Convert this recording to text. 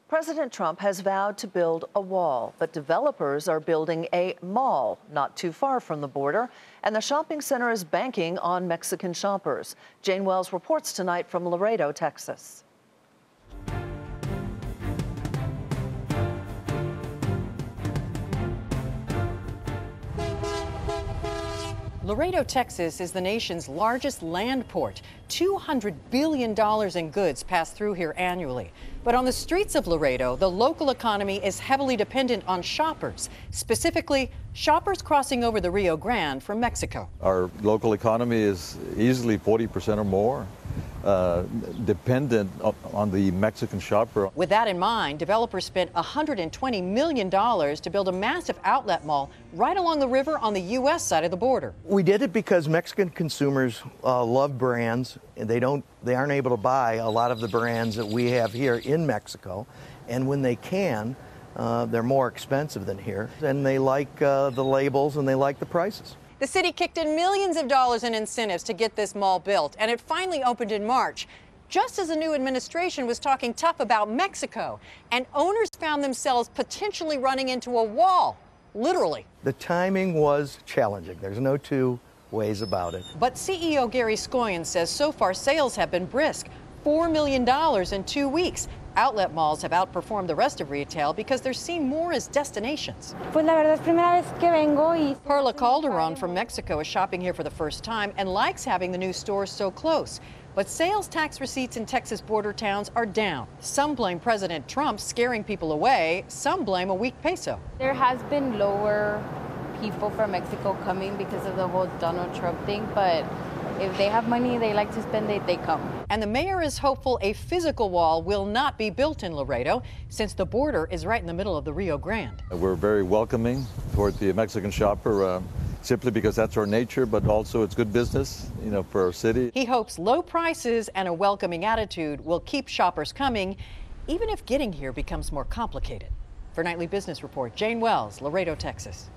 President Trump has vowed to build a wall, but developers are building a mall not too far from the border, and the shopping center is banking on Mexican shoppers. Jane Wells reports tonight from Laredo, Texas. Laredo, Texas is the nation's largest land port. $200 billion in goods pass through here annually. But on the streets of Laredo, the local economy is heavily dependent on shoppers, specifically shoppers crossing over the Rio Grande from Mexico. Our local economy is easily 40% or more dependent on the Mexican shopper. With that in mind, developers spent $120 million to build a massive outlet mall right along the river on the U.S. side of the border. We did it because Mexican consumers love brands, and they aren't able to buy a lot of the brands that we have here in Mexico. And when they can, they're more expensive than here. And they like the labels and they like the prices. The city kicked in millions of dollars in incentives to get this mall built, and it finally opened in March, just as the new administration was talking tough about Mexico, and owners found themselves potentially running into a wall, literally. The timing was challenging. There's no two ways about it. But CEO Gary Scoyen says so far sales have been brisk, $4 million in 2 weeks. Outlet malls have outperformed the rest of retail because they're seen more as destinations. Perla Calderon from Mexico is shopping here for the first time and likes having the new stores so close. But sales tax receipts in Texas border towns are down. Some blame President Trump scaring people away. Some blame a weak peso. There has been lower people from Mexico coming because of the whole Donald Trump thing, but if they have money they like to spend, they come. And the mayor is hopeful a physical wall will not be built in Laredo since the border is right in the middle of the Rio Grande. We're very welcoming toward the Mexican shopper simply because that's our nature, but also it's good business, for our city. He hopes low prices and a welcoming attitude will keep shoppers coming, even if getting here becomes more complicated. For Nightly Business Report, Jane Wells, Laredo, Texas.